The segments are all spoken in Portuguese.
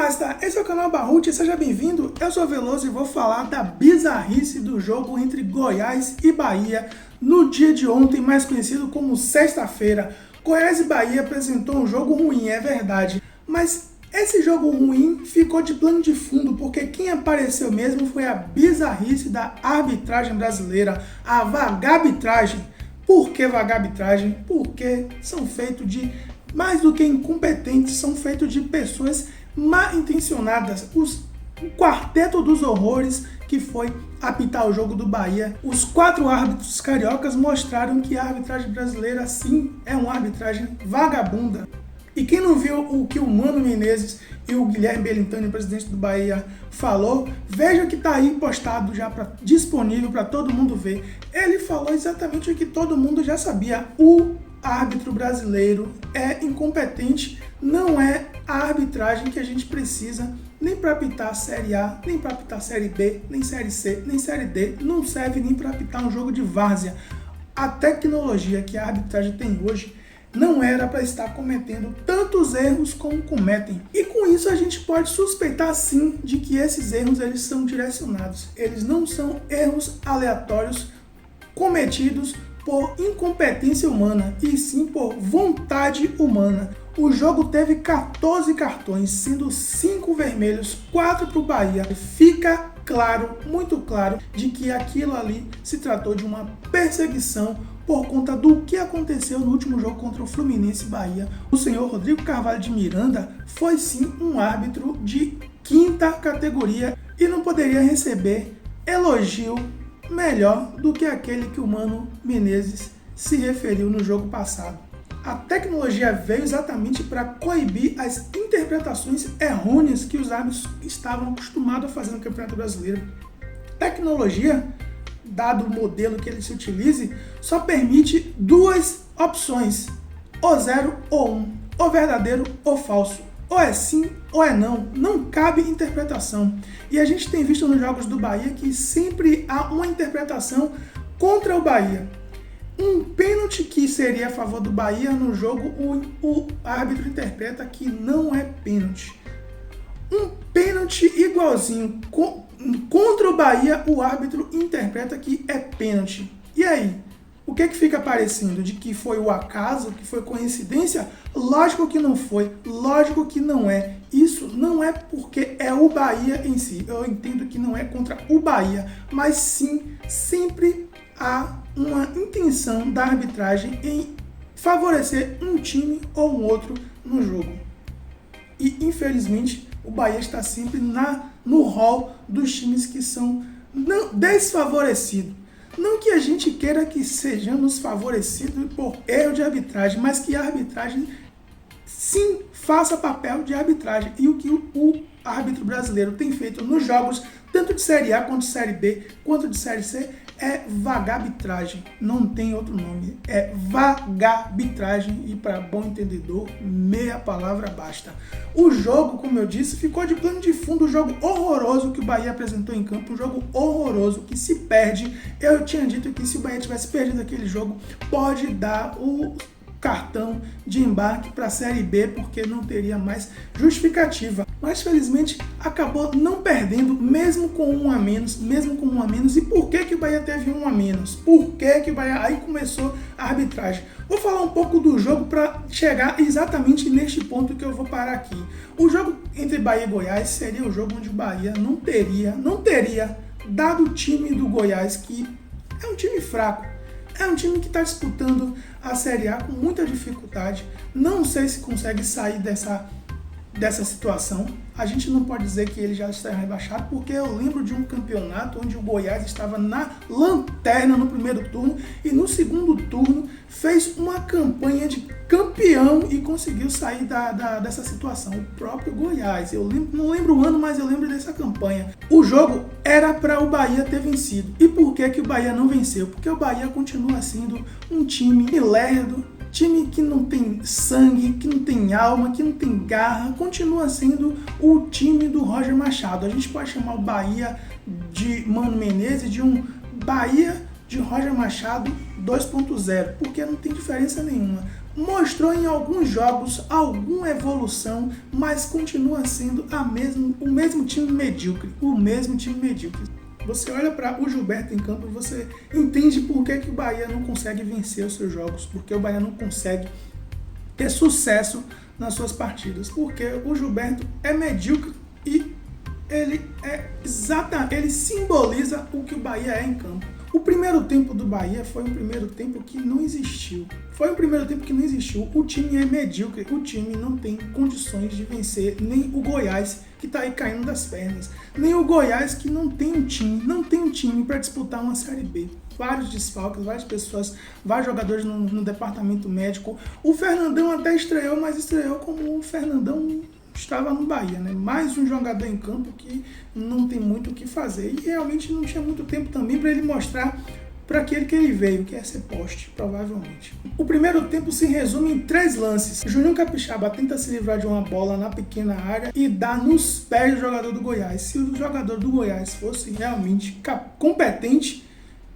Basta! Esse é o canal Barrute, seja bem-vindo. Eu sou Veloso e vou falar da bizarrice do jogo entre Goiás e Bahia no dia de ontem, mais conhecido como sexta-feira. Goiás e Bahia apresentou um jogo ruim, é verdade, mas esse jogo ruim ficou de plano de fundo porque quem apareceu mesmo foi a bizarrice da arbitragem brasileira, a vagabitragem. Por que vagabitragem? Porque são feitos de, mais do que incompetentes, são feitos de pessoas mal intencionadas. O quarteto dos horrores que foi apitar o jogo do Bahia. Os 4 árbitros cariocas mostraram que a arbitragem brasileira sim é uma arbitragem vagabunda. E quem não viu o que o Mano Menezes e o Guilherme Belintani, presidente do Bahia, falou, veja que está aí postado já, disponível para todo mundo ver. Ele falou exatamente o que todo mundo já sabia. O árbitro brasileiro é incompetente, não é a arbitragem que a gente precisa, nem para apitar Série A, nem para apitar Série B, nem Série C, nem Série D, não serve nem para apitar um jogo de várzea. A tecnologia que a arbitragem tem hoje não era para estar cometendo tantos erros como cometem. E com isso a gente pode suspeitar sim de que esses erros eles são direcionados. Eles não são erros aleatórios cometidos por incompetência humana, e sim por vontade humana. O jogo teve 14 cartões, sendo 5 vermelhos, 4 para o Bahia. Fica claro, muito claro, de que aquilo ali se tratou de uma perseguição por conta do que aconteceu no último jogo contra o Fluminense Bahia. O senhor Rodrigo Carvalho de Miranda foi sim um árbitro de 5ª categoria e não poderia receber elogio melhor do que aquele que o Mano Menezes se referiu no jogo passado. A tecnologia veio exatamente para coibir as interpretações errôneas que os árbitros estavam acostumados a fazer no Campeonato Brasileiro. Tecnologia, dado o modelo que ele se utilize, só permite 2 opções, ou 0 ou 1, ou verdadeiro ou falso. Ou é sim ou é não, não cabe interpretação. E a gente tem visto nos jogos do Bahia que sempre há uma interpretação contra o Bahia. Um pênalti que seria a favor do Bahia no jogo, o árbitro interpreta que não é pênalti. Um pênalti igualzinho contra o Bahia, o árbitro interpreta que é pênalti. E aí? O que fica parecendo? De que foi o acaso, que foi coincidência? Lógico que não foi, lógico que não é. Isso não é porque é o Bahia em si. Eu entendo que não é contra o Bahia, mas sim, sempre há uma intenção da arbitragem em favorecer um time ou um outro no jogo. E infelizmente o Bahia está sempre no rol dos times que são desfavorecidos. Não que a gente queira que sejamos favorecidos por erro de arbitragem, mas que a arbitragem sim faça papel de arbitragem. E o que o árbitro brasileiro tem feito nos jogos, tanto de Série A quanto de Série B, quanto de Série C, é vagabitragem. Não tem outro nome. É vagabitragem e, para bom entendedor, meia palavra basta. O jogo, como eu disse, ficou de plano de fundo. Um jogo horroroso que o Bahia apresentou em campo. Um jogo horroroso que se perde. Eu tinha dito que se o Bahia tivesse perdido aquele jogo, pode dar o cartão de embarque para a Série B, porque não teria mais justificativa. Mas felizmente acabou não perdendo, mesmo com um a menos. E por que o Bahia teve um a menos? Por que o Bahia... Aí começou a arbitragem. Vou falar um pouco do jogo para chegar exatamente neste ponto que eu vou parar aqui. O jogo entre Bahia e Goiás seria o jogo onde o Bahia não teria dado o time do Goiás, que é um time fraco. É um time que está disputando a Série A com muita dificuldade. Não sei se consegue sair dessa situação. A gente não pode dizer que ele já está rebaixado, porque eu lembro de um campeonato onde o Goiás estava na lanterna no primeiro turno e no segundo turno fez uma campanha de campeão e conseguiu sair dessa situação. O próprio Goiás, não lembro o ano, mas eu lembro dessa campanha. O jogo era para o Bahia ter vencido. E por que o Bahia não venceu? Porque o Bahia continua sendo um time lerdo, time que não tem sangue, que não tem alma, que não tem garra, continua sendo o time do Roger Machado. A gente pode chamar o Bahia de Mano Menezes de um Bahia de Roger Machado 2.0, porque não tem diferença nenhuma. mostrou em alguns jogos alguma evolução, mas continua sendo o mesmo time medíocre, Você olha para o Gilberto em campo e você entende por que o Bahia não consegue vencer os seus jogos, porque o Bahia não consegue ter sucesso nas suas partidas, porque o Gilberto é medíocre e ele simboliza o que o Bahia é em campo. O primeiro tempo do Bahia foi um primeiro tempo que não existiu. O time é medíocre, o time não tem condições de vencer nem o Goiás, que está aí caindo das pernas, nem o Goiás, que não tem um time para disputar uma Série B. Vários desfalques, várias pessoas, vários jogadores no departamento médico. O Fernandão até estreou, mas estreou como o Fernandão estava no Bahia, né? Mais um jogador em campo que não tem muito o que fazer. E realmente não tinha muito tempo também para ele mostrar para aquele que ele veio, que é ser poste, provavelmente. O primeiro tempo se resume em 3 lances. Juninho Capixaba tenta se livrar de uma bola na pequena área e dá nos pés do jogador do Goiás. Se o jogador do Goiás fosse realmente competente,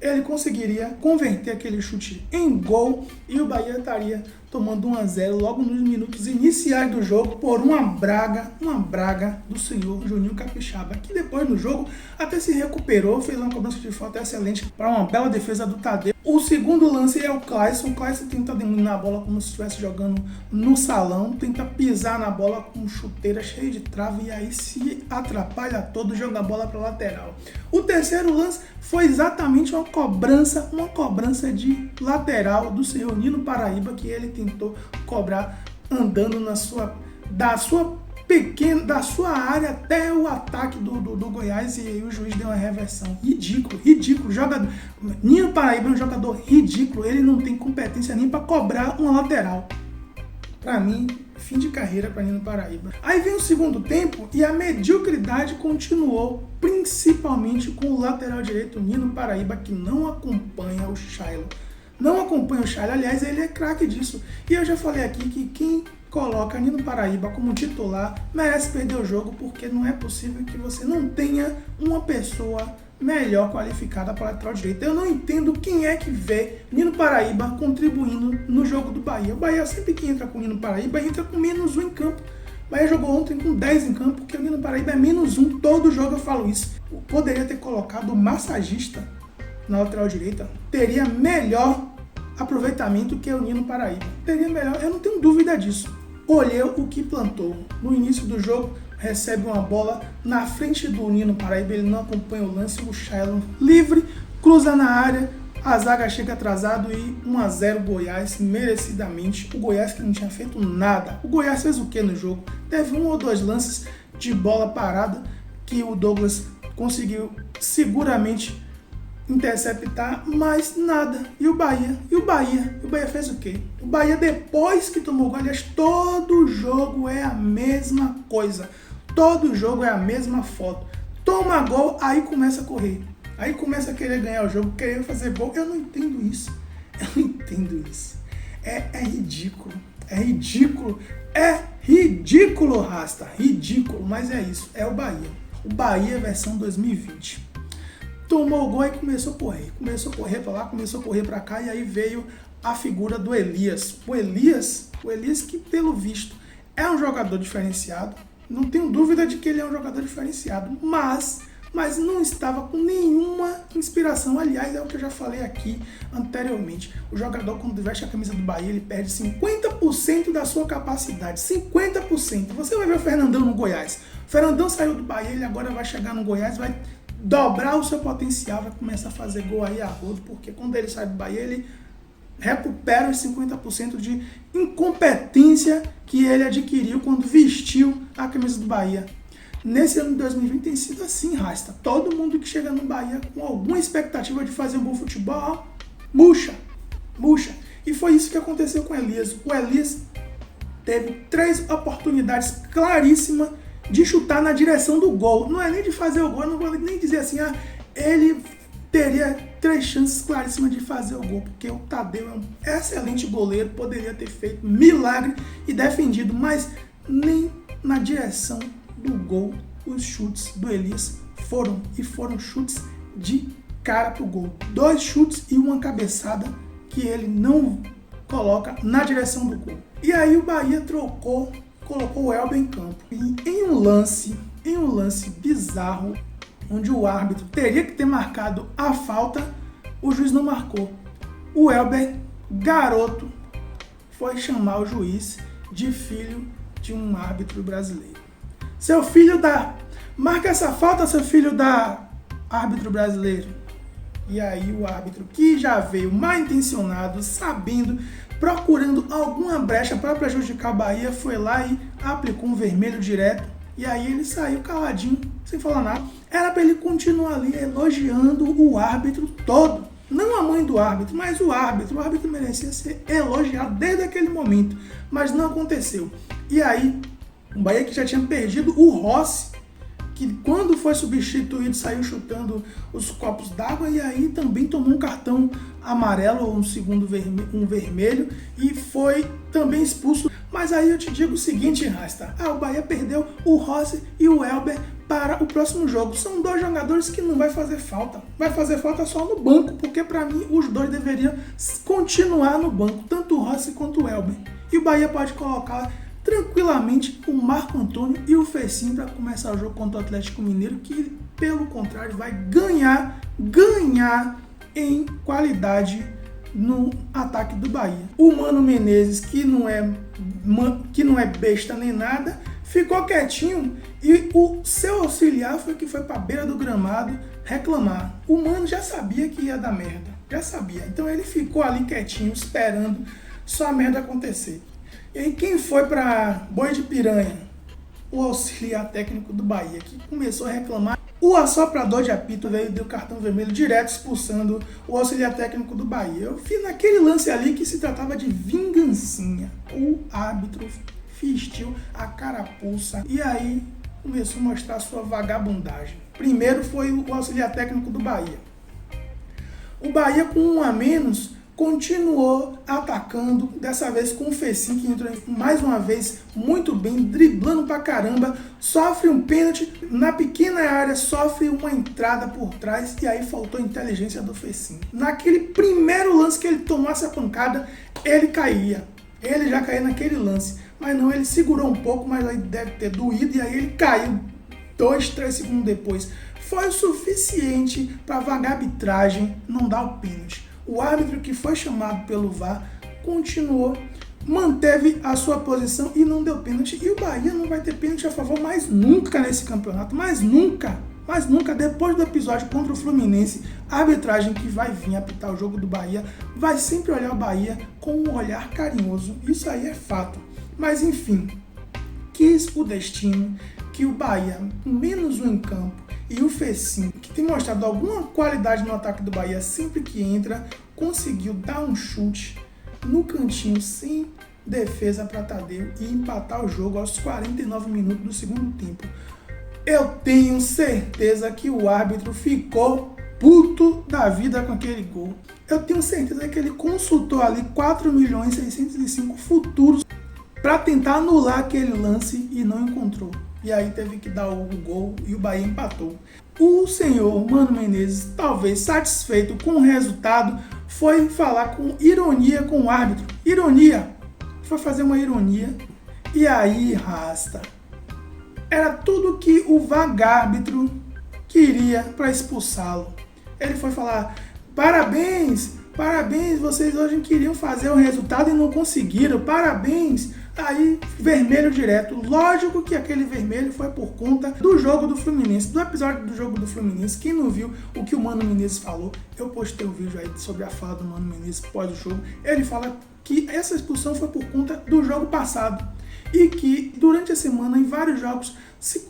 ele conseguiria converter aquele chute em gol e o Bahia estaria tomando 1-0 logo nos minutos iniciais do jogo por uma braga do senhor Juninho Capixaba, que depois no jogo até se recuperou, fez uma cobrança de falta excelente para uma bela defesa do Tadeu. O segundo lance é o Clayson tenta dominar a bola como se estivesse jogando no salão, tenta pisar na bola com chuteira cheia de trave e aí se atrapalha todo, joga a bola para a lateral. O terceiro lance foi exatamente uma cobrança de lateral do senhor Nino Paraíba, que ele tentou cobrar andando da sua área até o ataque do Goiás, e aí o juiz deu uma reversão. Ridículo. Nino Paraíba é um jogador ridículo, ele não tem competência nem para cobrar uma lateral. Para mim, fim de carreira para Nino Paraíba. Aí vem o segundo tempo e a mediocridade continuou, principalmente com o lateral direito Nino Paraíba, que não acompanha o Shailon. Aliás, ele é craque disso. E eu já falei aqui que quem coloca Nino Paraíba como titular merece perder o jogo, porque não é possível que você não tenha uma pessoa melhor qualificada para a lateral direita. Eu não entendo quem é que vê Nino Paraíba contribuindo no jogo do Bahia. O Bahia sempre que entra com Nino Paraíba entra com -1 em campo. O Bahia jogou ontem com 10 em campo, porque o Nino Paraíba é -1. Todo jogo eu falo isso. Eu poderia ter colocado o massagista na lateral direita, teria melhor aproveitamento que o Nino Paraíba. Eu não tenho dúvida disso. Colheu o que plantou. No início do jogo, recebe uma bola na frente do Nino Paraíba, ele não acompanha o lance, o Shailon livre, cruza na área, a zaga chega atrasado e 1-0 Goiás, merecidamente. O Goiás que não tinha feito nada. O Goiás fez o que no jogo? Teve 1 ou 2 lances de bola parada que o Douglas conseguiu seguramente interceptar, mas nada. E o Bahia fez o quê? O Bahia, depois que tomou gol, aliás, todo jogo é a mesma coisa. Todo jogo é a mesma foto. Toma gol, aí começa a correr. Aí começa a querer ganhar o jogo, querer fazer gol. Eu não entendo isso. É ridículo, Rasta. Ridículo, mas é isso. É o Bahia. O Bahia versão 2020. Tomou o gol e começou a correr para lá, começou a correr para cá, e aí veio a figura do Elias. O Elias que, pelo visto, é um jogador diferenciado, não tenho dúvida de que ele é um jogador diferenciado, mas não estava com nenhuma inspiração. Aliás, é o que eu já falei aqui anteriormente. O jogador, quando veste a camisa do Bahia, ele perde 50% da sua capacidade. 50%. Você vai ver o Fernandão no Goiás. O Fernandão saiu do Bahia, ele agora vai chegar no Goiás, vai dobrar o seu potencial, vai começar a fazer gol aí a rodo, porque quando ele sai do Bahia, ele recupera os 50% de incompetência que ele adquiriu quando vestiu a camisa do Bahia. Nesse ano de 2020 tem sido assim, Rasta. Todo mundo que chega no Bahia com alguma expectativa de fazer um bom futebol, murcha. E foi isso que aconteceu com o Elias. O Elias teve 3 oportunidades claríssimas de chutar na direção do gol. Não é nem de fazer o gol, não vou nem dizer assim, ele teria 3 chances claríssimas de fazer o gol, porque o Tadeu é um excelente goleiro, poderia ter feito milagre e defendido, mas nem na direção do gol os chutes do Elias foram chutes de cara pro gol. 2 chutes e uma cabeçada que ele não coloca na direção do gol. E aí o Bahia colocou o Elber em campo. E em um lance bizarro, onde o árbitro teria que ter marcado a falta, o juiz não marcou. O Elber, garoto, foi chamar o juiz de filho de um árbitro brasileiro. Seu filho da... Marca essa falta, seu filho da árbitro brasileiro. E aí o árbitro, que já veio mal intencionado, sabendo, procurando alguma brecha para prejudicar o Bahia, foi lá e aplicou um vermelho direto. E aí ele saiu caladinho, sem falar nada. Era para ele continuar ali elogiando o árbitro todo. Não a mãe do árbitro, mas o árbitro. O árbitro merecia ser elogiado desde aquele momento, mas não aconteceu. E aí, o Bahia que já tinha perdido o Rossi, que quando foi substituído saiu chutando os copos d'água, e aí também tomou um cartão amarelo ou um vermelho e foi também expulso. Mas aí eu te digo o seguinte, Rasta, o Bahia perdeu o Rossi e o Elber para o próximo jogo. São dois jogadores que não vai fazer falta. Vai fazer falta só no banco, porque para mim os dois deveriam continuar no banco, tanto o Rossi quanto o Elber. E o Bahia pode colocar tranquilamente o Marco Antônio e o Fecim para começar o jogo contra o Atlético Mineiro, que pelo contrário vai ganhar em qualidade no ataque do Bahia. O Mano Menezes, que não é besta nem nada, ficou quietinho e o seu auxiliar foi que foi para a beira do gramado reclamar. O Mano já sabia que ia dar merda, já sabia. Então ele ficou ali quietinho esperando só a merda acontecer. E aí quem foi para Boi de Piranha? O auxiliar técnico do Bahia, que começou a reclamar. O assoprador de apito veio e deu cartão vermelho direto, expulsando o auxiliar técnico do Bahia. Eu vi naquele lance ali que se tratava de vingancinha. O árbitro vestiu a carapuça e aí começou a mostrar sua vagabundagem. Primeiro foi o auxiliar técnico do Bahia. O Bahia, com um a menos, continuou atacando, dessa vez com o Fecim, que entrou mais uma vez muito bem, driblando pra caramba, sofre um pênalti na pequena área, sofre uma entrada por trás e aí faltou a inteligência do Fecim. Naquele primeiro lance que ele tomou essa pancada, ele caía. Ele já caía naquele lance, mas não, ele segurou um pouco, mas aí deve ter doído e aí ele caiu 2, 3 segundos depois. Foi o suficiente para a vagabitragem não dar o pênalti. O árbitro que foi chamado pelo VAR continuou, manteve a sua posição e não deu pênalti. E o Bahia não vai ter pênalti a favor mais nunca nesse campeonato, mais nunca, depois do episódio contra o Fluminense. A arbitragem que vai vir apitar o jogo do Bahia vai sempre olhar o Bahia com um olhar carinhoso, isso aí é fato. Mas enfim, quis o destino que o Bahia, menos um em campo, e o Fecim, que tem mostrado alguma qualidade no ataque do Bahia sempre que entra, conseguiu dar um chute no cantinho sem defesa para Tadeu e empatar o jogo aos 49 minutos do segundo tempo. Eu tenho certeza que o árbitro ficou puto da vida com aquele gol. Eu tenho certeza que ele consultou ali 4.605.000 futuros para tentar anular aquele lance e não encontrou. E aí teve que dar o gol e o Bahia empatou. O senhor Mano Menezes, talvez satisfeito com o resultado, foi falar com ironia com o árbitro. Ironia! Foi fazer uma ironia. E aí, Rasta, era tudo que o vagárbitro queria para expulsá-lo. Ele foi falar, parabéns, vocês hoje queriam fazer o resultado e não conseguiram, parabéns. Aí, vermelho direto. Lógico que aquele vermelho foi por conta do jogo do Fluminense, do episódio do jogo do Fluminense. Quem não viu o que o Mano Menezes falou, eu postei um vídeo aí sobre a fala do Mano Menezes pós-jogo. Ele fala que essa expulsão foi por conta do jogo passado e que durante a semana, em vários jogos,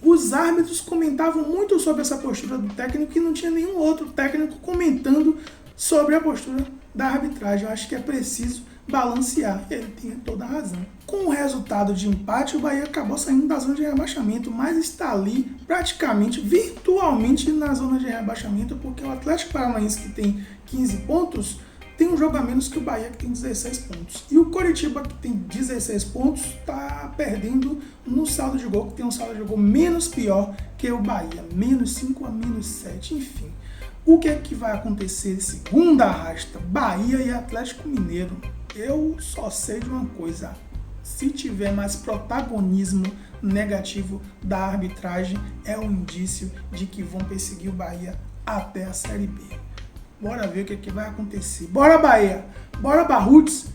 os árbitros comentavam muito sobre essa postura do técnico e não tinha nenhum outro técnico comentando sobre a postura da arbitragem. Eu acho que é preciso balancear. Ele tinha toda a razão. Com o resultado de empate, o Bahia acabou saindo da zona de rebaixamento, mas está ali praticamente, virtualmente na zona de rebaixamento, porque o Atlético Paranaense, que tem 15 pontos, tem um jogo a menos que o Bahia, que tem 16 pontos. E o Coritiba, que tem 16 pontos, está perdendo no saldo de gol, que tem um saldo de gol menos pior que o Bahia, menos 5 a menos 7, enfim. O que é que vai acontecer segunda rasta? Bahia e Atlético Mineiro. eu só sei de uma coisa: se tiver mais protagonismo negativo da arbitragem, é um indício de que vão perseguir o Bahia até a Série B. Bora ver o que vai acontecer. Bora, Bahia! Bora, Barruts!